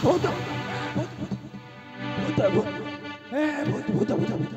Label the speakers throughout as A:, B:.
A: ভূত ভূত ভূত ভূত ভূত ভূত ভূত ভূত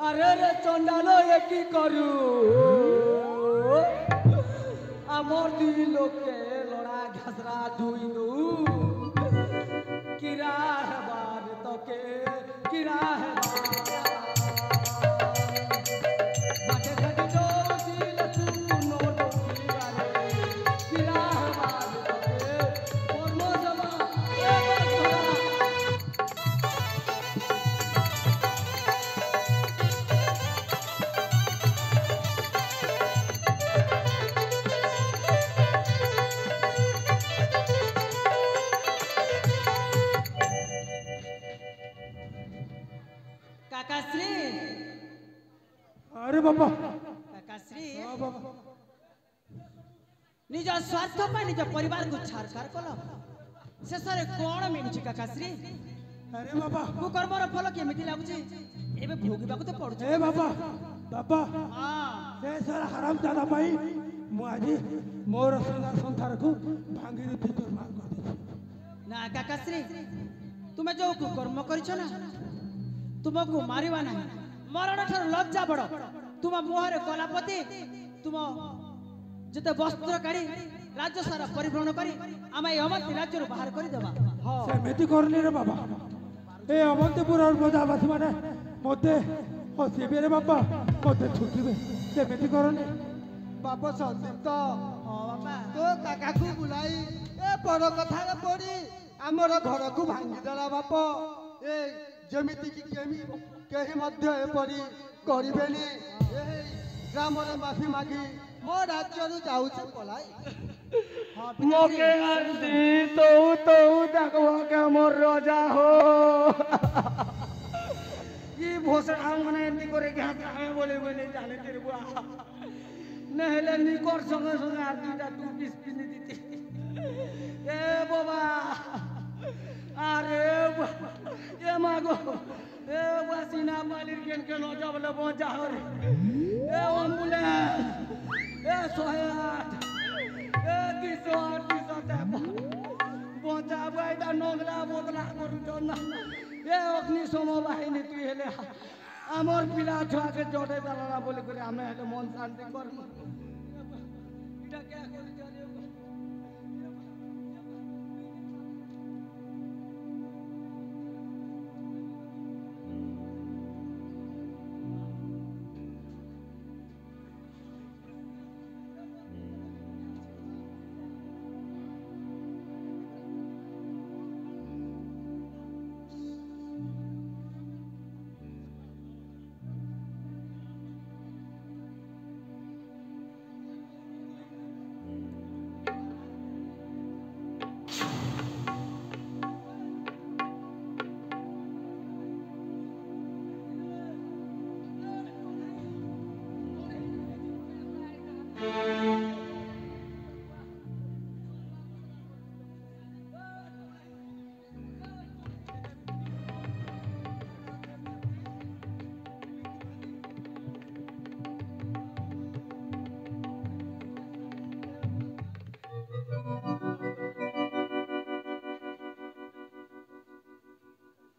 B: अरे रे चंडालो ये की करू आमर दी लोग के लड़ा घसरा धुइनु किरा है बार तो के किरा है बाटे घटे जो दिल तू नो डोकी बारे किरा है बार तो के और नो जमा ए काकाश्री
A: अरे बाबा
B: काकाश्री निज स्वार्थ पर निज परिवार को छारछार कल शेष कौन मिलुची काकाश्री
A: अरे बाबा
B: मु कर्मर फल केमिति लागुची एबे भोगिबाकू तो पड़ुची
A: ए बाबा बाबा
B: हां
A: से सारा हराम दादा भाई मु आज मोर संसार को भांगी दी तो मार कर दी
B: ना काकाश्री तुमे जो कर्म करिछ ना तुमको मारिवा ना मरण ठार लज्जा बड़ तुम मुहर कलापति तुम जते वस्त्र काढ़ी राज्य सारा परिभ्रमण करी आम अवंती राज्य बाहर कर देवा
A: सेमिति करनी रे बाबा ए अवंतीपुर और बजावासी माने मते हसीबे रे बाबा मते छुटीबे सेमिति करनी
C: बाबा संदीप तो
B: हां बाबा
C: तो काका को बुलाई ए बड़ कथा रे पड़ी हमर घर को भांगी देला बाप ए जेमिति की केही मध्य एपरी करिबेनी ए ग्राम रे माफी मागी मो राज्य रु जाउछ पलाई
B: मोके आरती तो देखो के मोर राजा हो ये भोसड़ा मने एंती करे के हाथ हमें बोले जाने तेरे बुआ नहले निकोर संगे संगे आरती दा तू बीस पिनी दीती ए बाबा अरे ये मागो
C: ए वासिना मालिर के न जबले पहुंचा हो रे ए एम्बुलेंस ए 108 ए 208 पहुंचा बाइटा नगला बोतला करू न ए अग्निशम बाहिनी तुई हेले आमर पिला छुआ के जड़े दाला बोली करे हमें हेले मन शांति करमु इटा क्या करू चले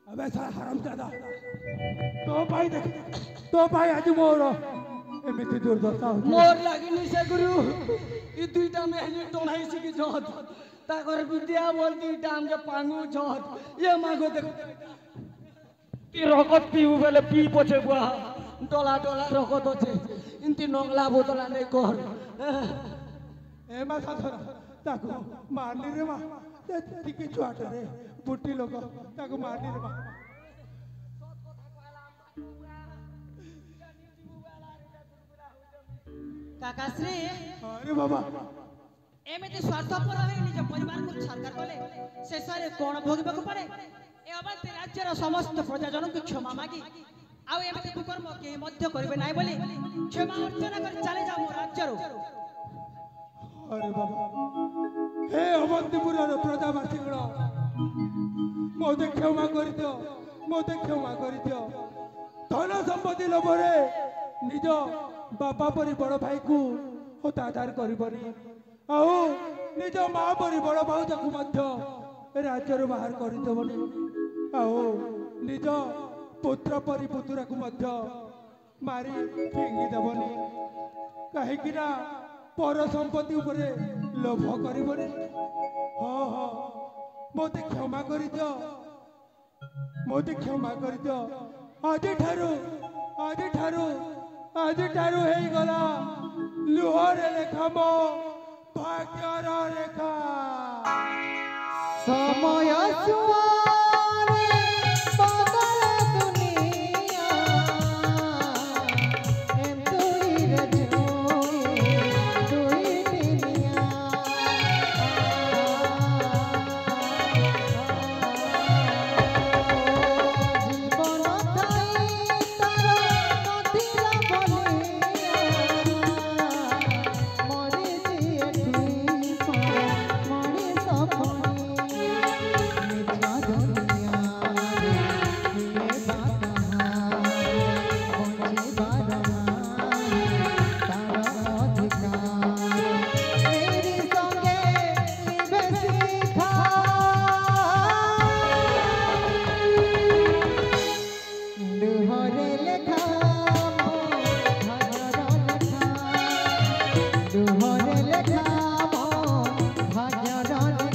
A: अबे साला हरामजादा तो भाई आज मोर एमिति दुर्दशा होची
C: मोर लागिनी से गुरु ई दुईटा मेहनी टोनाई सिकी जत ताकर विद्या बोलती टाम के पांगु जत ये मागो देख ती रकत पीउ बेले पी पछे गुआ डोला डोला रकत होचे इनती नंगला बोतला नहीं कर
A: ए मा साथरा ताको मारली रे मा टिके छुआटे रे बुट्टी लोक ताको मारली रे मा
B: काकाश्री
A: अरे बाबा
B: एमिति स्वार्थपर होई निज परिवार को छारकार कले शेषरे कोण भोगिबा को पड़े ए अबाध राज्यर समस्त प्रजाजन को क्षमा मागी आउ एमिति कुकर्म के मध्य करबे नाही बोली क्षमा अर्चना कर चले जाओ राज्यरो
A: अरे बाबा हे अवंतीपुर प्रजावासी गण मोते क्षमा कर दियो धन संपत्ति लोभरे निज बापा परी बड़ भाई को हताधार करबनी आउ निज माँ परी बड़ भाउज को मध्य राज्य बाहर करदेवनी आउ निज पुत्र परी पुतुरा को मध्य मारी फिंगी देवनी कहीं पर संपत्ति उपरे लोभ करबनी हाँ हाँ मोते क्षमा कर दियो आज ठारू हे गला लुहरे लेखा मो भाग्यर रेखा
D: समय सुआरे बदल दुनिया एम तुई रे दुई दुनिया जीवन थाई तार नथिला बलिया मरि दिए ठीक मरि सपनी मिथ्या दुनिया रे बाता बंजी बारमा तार अधिकार मेरी संगे निभे सीखा लुहरे लेखा मो भाग्यर लेखा लुहरे लेखा मो भाग्यर लेखा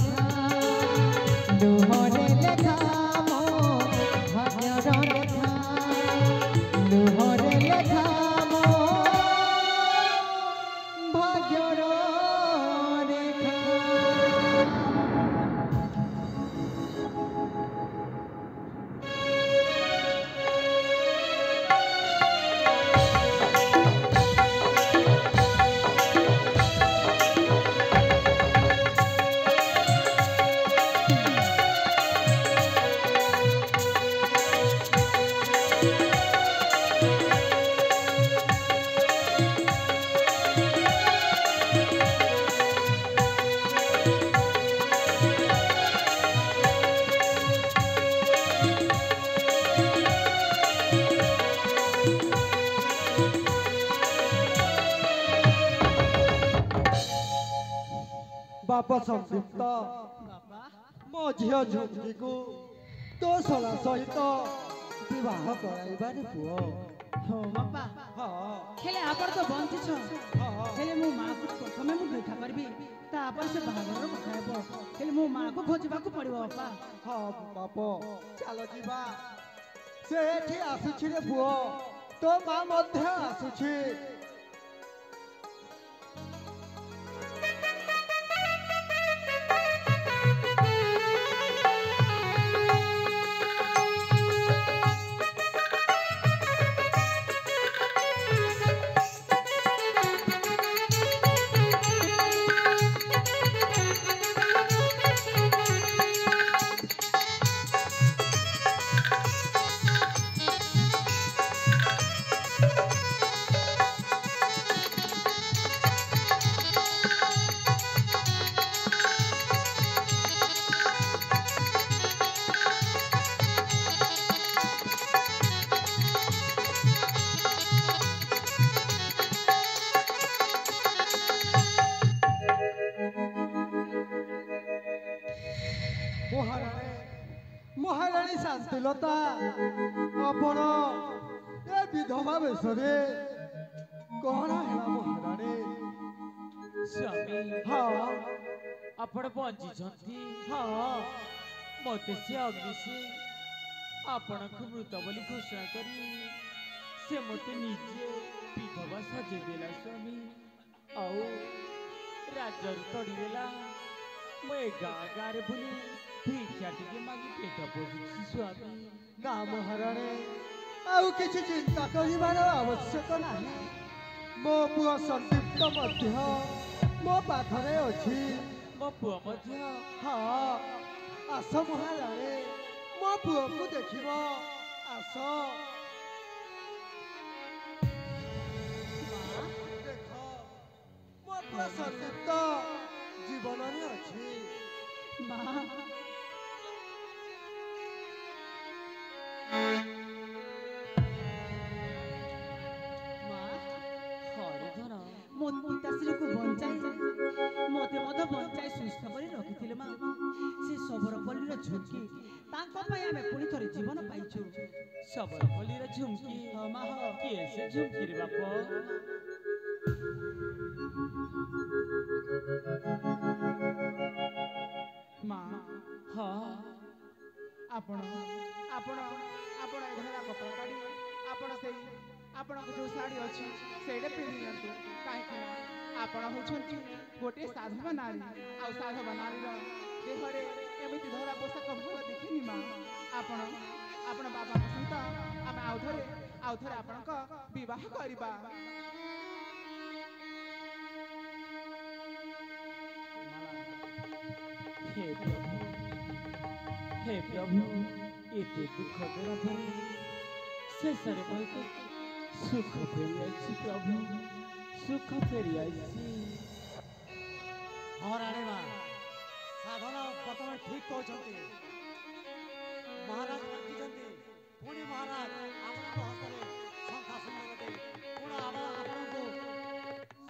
D: लुहरे लेखा मो भाग्यर लेखा लुहरे लेखा मो भाग्यर लेखा
C: ବାପ ସଂଯୁକ୍ତ
B: ବାପା
C: ମୋ ଝିଅ ଝୁମକିକୁ ତୋ ଶଳା ସହିତ ବିବାହ କରାଇବାରେ ପୁଅ।
B: ହଁ ବାପା
C: ହଁ
B: ହେଲେ ଆପଣ ତ ବଞ୍ଚିଛ
C: ହଁ
B: ହେଲେ ମୋ ମାଆକୁ ପ୍ରଥମେ ମୁଁ ଦେଖା କରିବି ତାପରେ ସେ ବାହାଘରର କଥା ହେବ ହେଲେ ମୋ ମାଆକୁ ଖୋଜିବାକୁ ପଡ଼ିବ ବାପା।
C: ହଁ ବାପ ଚାଲ ଯିବା। ସେ ଏଠି ଆସୁଛି ରେ ପୁଅ, ତୋ ମା ମଧ୍ୟ ଆସୁଛି। ମହାରାଣୀ ଶାନ୍ତିଲତା, ଆପଣ ଏ ବିଧବା ବେଶରେ କଣ ହେଲା ମହାରାଣୀ?
E: ସ୍ୱାମୀ
C: ହଁ
E: ଆପଣ ବଞ୍ଚିଛନ୍ତି।
C: ହଁ
E: ମତେ ସେ ଅଗ୍ନି ସିଂ ଆପଣଙ୍କୁ ମୃତ ବୋଲି ଘୋଷଣା କରି ସେ ମତେ ନିଜେ ବିଧବା ସଜେଇ ଦେଲା ସ୍ୱାମୀ। ଆଉ ରାଜ୍ୟରୁ ତଡ଼ିଦେଲା। ମୁଁ ଏ ଗାଁରେ ବୁଲି ଭିକ୍ଷା ଟିକେ ମାଗି ପେଟ ପୋଷୁଛି ସ୍ୱାମୀ।
C: ନା ମହାରାଣୀ, ଆଉ କିଛି ଚିନ୍ତା କରିବାର ଆବଶ୍ୟକ ନାହିଁ। ମୋ ପୁଅ ସନ୍ଦୀପ୍ତ ମଧ୍ୟ ମୋ ପାଖରେ ଅଛି।
E: ମୋ ପୁଅ ମଧ୍ୟ
C: ହଁ ଆସ ମହାରାଣୀ, ମୋ ପୁଅକୁ ଦେଖିବ। ଆସ ଦେଖ, ମୋ ପୁଅ ସନ୍ଦୀପ୍ତ ଜୀବନରେ ଅଛି।
B: ମା
E: ହରିଧନ
B: ମୋ ପିତାଶ୍ରୀକୁ ବଞ୍ଚାଇ ମୋତେ ମଧ୍ୟ ବଞ୍ଚାଇ ସୁସ୍ଥ କରି ରଖିଥିଲେ ମା। ସେ ସବରପଲ୍ଲୀର ଝୁଙ୍କି ତାଙ୍କ ପାଇଁ ଆମେ ପୁଣି ଥରେ ଜୀବନ ପାଇଛୁ।
E: ସବରପଲ୍ଲୀର ଝୁମକି।
B: ହଁ ମା ହଁ।
E: କିଏ ସେ ଝୁମକିରେ ବାପ?
F: ମା
E: ହଁ
F: ଆପଣ ଆପଣ ଆପଣ ଏ ଧଳା କପଡ଼ା କାଢ଼ି ଆପଣ ସେଇ ଆପଣଙ୍କ ଯେଉଁ ଶାଢ଼ୀ ଅଛି ସେଇଟା ପିନ୍ଧି ନିଅନ୍ତୁ। କାହିଁକି ନା ଆପଣ ହେଉଛନ୍ତି ଗୋଟିଏ ସାଧବା ନାରୀ, ଆଉ ସାଧବା ନାରୀର ଦେହରେ ଏମିତି ଧଳା ପୋଷାକ ଭଲ ଦେଖିନି ମା। ଆପଣ ଆପଣ ବାବାଙ୍କ ସହିତ ଆମେ ଆଉ ଥରେ ଆପଣଙ୍କ ବିବାହ କରିବା।
E: हे प्रभु, हे प्रभु, एते दुख देला परे शेषରେ ମୋତେ ସୁଖ ଫେରି ଆସିଛି ପ୍ରଭୁ, ସୁଖ ଫେରି ଆସିଛି।
G: ହଁ ରାଣୀ ମା, ସାଧନା ବର୍ତ୍ତମାନ ଠିକ କହୁଛନ୍ତି। ମହାରାଜ ବଞ୍ଚିଛନ୍ତି। ପୁଣି ମହାରାଜ ଆପଣଙ୍କ ହସ୍ତରେ ଶଙ୍ଖା ସୁନ୍ଦର ଦେଇ ପୁଣି ଆପଣଙ୍କୁ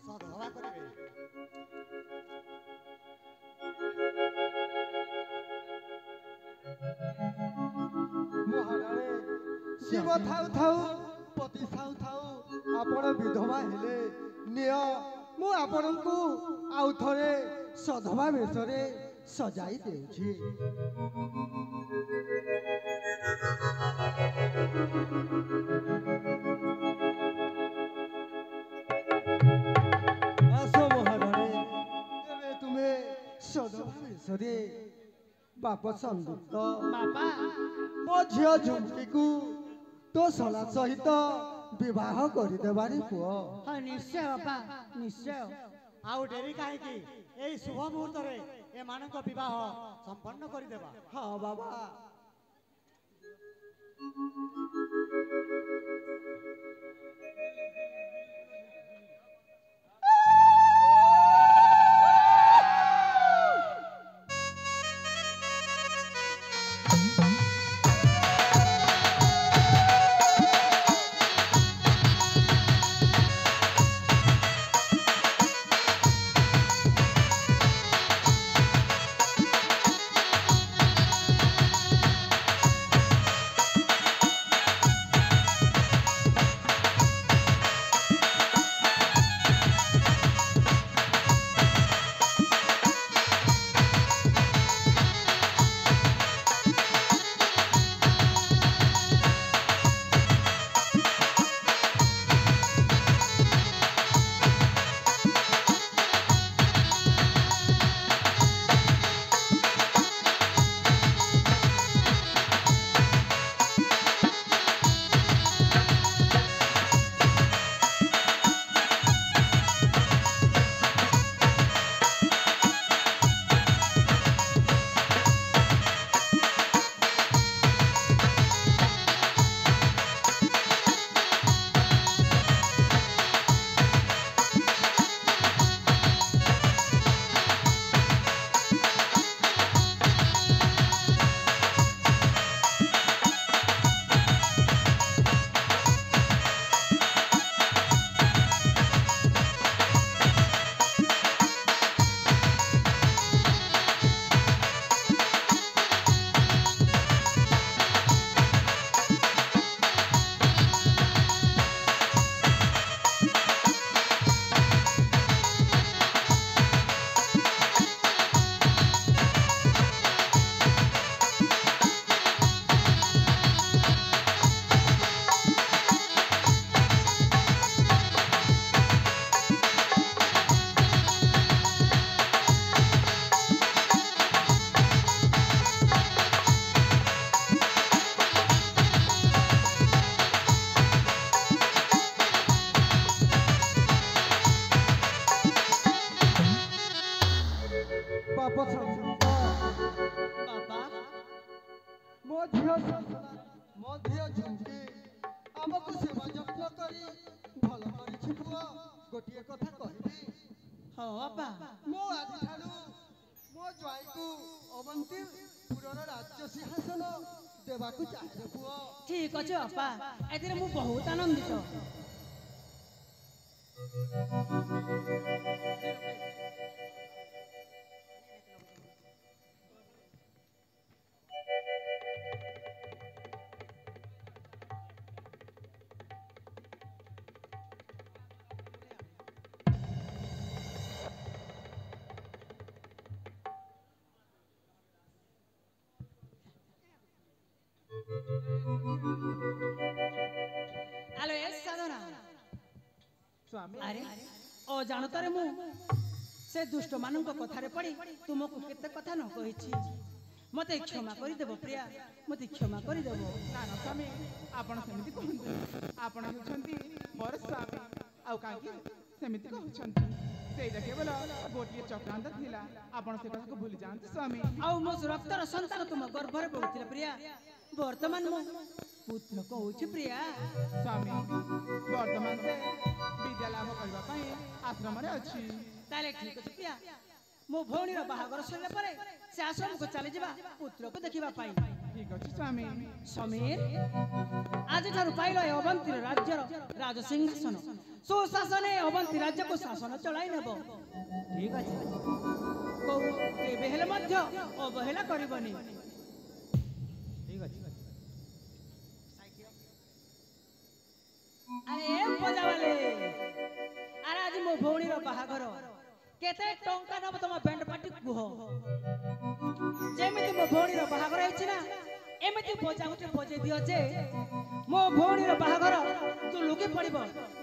G: ସଦ୍ଭାବ କରିବେ।
C: ମହାରାଣୀ, ଶିବ ଥାଉ ଥାଉ ପତି ଥାଉ ଥାଉ ଆପଣ ବିଧବା ହେଲେ। ନିଅ, ମୁଁ ଆପଣଙ୍କୁ ଆଉ ଥରେ ସଧବା ବେଶରେ ସଜାଇ ଦେଉଛି। ଆସ ମହାରାଣୀ, ଏବେ ତୁମେ ସଧବା ବେଶରେ ବାପ ସଂଯୁକ୍ତ
B: ବାପା
C: ମୋ ଝିଅ ଝୁମକିକୁ ତୋ ଶଳା ସହିତ ବିବାହ କରିଦେବାରେ ପୁଅ।
B: ହଁ ନିଶ୍ଚୟ ବାପା ନିଶ୍ଚୟ।
G: ଆଉ ଡେରି କାହିଁକି? ଏଇ ଶୁଭ ମୁହୂର୍ତ୍ତରେ ଏମାନଙ୍କ ବିବାହ ସମ୍ପନ୍ନ କରିଦେବା।
C: ହଁ ବାବା। ମଧ୍ୟ ଝୁଙ୍କି ଆମକୁ ସେବା ଯତ୍ନ କରି ଭଲ କରିଛି ପୁଅ। ଗୋଟିଏ କଥା କହିବି,
B: ହଁ ବାପା
C: ମୁଁ ଆଜିଠାରୁ ମୋ ଜ୍ୱାଇଁକୁ ଅବନ୍ତିପୁରର ରାଜ୍ୟ ସିଂହାସନ ଦେବାକୁ ଚାହେଁ ପୁଅ।
B: ଠିକ ଅଛି ବାପା, ଏଥିରେ ମୁଁ ବହୁତ ଆନନ୍ଦିତ। ଆଲୋ ଏ ସାଧନା,
F: ସ୍ୱାମୀ
B: ଆରେ ଓ ଜାଣତରେ ମୁଁ ସେ ଦୁଷ୍ଟ ମାନଙ୍କ କଥାରେ ପଡି ତୁମକୁ କେତେ କଥା ନ କହିଛି। ମତେ କ୍ଷମା କରିଦେବ ପ୍ରିୟା, ମତେ କ୍ଷମା କରିଦେବ।
F: ନା ନା ସ୍ୱାମୀ, ଆପଣ ସେମିତି କୁହନ୍ତୁ। ଆପଣ ହେଉଛନ୍ତି ମୋର ସ୍ୱାମୀ, ଆଉ କାହିଁକି ସେମିତି କହୁଛନ୍ତି? ସେଇଟା କେବଳ ଗୋଟିଏ ଚକ୍ରାନ୍ତ ଥିଲା। ଆପଣ ସେ କଥାକୁ ଭୁଲି ଯାଆନ୍ତୁ ସ୍ୱାମୀ।
B: ଆଉ ମୋ ରକ୍ତର ସନ୍ତାନ ତୁମ ଗର୍ଭରେ ପଡୁଥିଲା ପ୍ରିୟା, ବର୍ତ୍ତମାନ ମୋ ପୁତ୍ର କହୁଛି ପ୍ରିୟା।
F: ସ୍ୱାମୀ ବର୍ତ୍ତମାନ ସେ ବିଦ୍ୟା ଲାଭ କରିବା ପାଇଁ ଆଶ୍ରମରେ ଅଛି।
B: ତାହେଲେ ଠିକ ଅଛି ପ୍ରିୟା, ମୋ ଭଉଣୀର ବାହାଘର ସରିଲା ପରେ ସେ ଆଶ୍ରମକୁ ଚାଲିଯିବା ପୁତ୍ରକୁ ଦେଖିବା ପାଇଁ।
F: ଠିକ ଅଛି ସ୍ୱାମୀ।
B: ସମୀର, ଆଜିଠାରୁ ପାଇଲ ଏ ଅବନ୍ତୀର ରାଜ୍ୟର ରାଜସିଂହାସନ। ସୁଶାସନେ ଅବନ୍ତୀ ରାଜ୍ୟକୁ ଶାସନ ଚଳାଇ ନେବ। ଠିକ ଅଛି, କୋଉ କେବେ ହେଲେ ମଧ୍ୟ ଅବହେଳା କରିବନି। ଠିକ ଅଛି। ଆରେ ବଜାବାଲେ, ଆରେ ଆଜି ମୋ ଭଉଣୀର ବାହାଘର, କେତେ ଟଙ୍କା ନବ ତମ ବ୍ୟାଣ୍ଡ ପାର୍ଟି କୁହ। ଯେମିତି ମୋ ଭଉଣୀର ବାହାଘର ହେଇଛି ନା, ଏମିତି ବଜା ଗୋଟେ ବଜେଇ ଦିଅ ଯେ ମୋ ଭଉଣୀର ବାହାଘର ତୁ ଲୁକି ପଡିବ।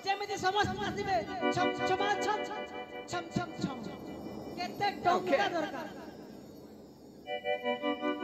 B: ଯେମିତି ସମସ୍ତେ ଆସିବେ ଛମ୍ ଛମା ଛମ୍ ଛମ୍ ଛମ୍ ଛମ୍। କେତେ ଟଙ୍କା ଦରକାର?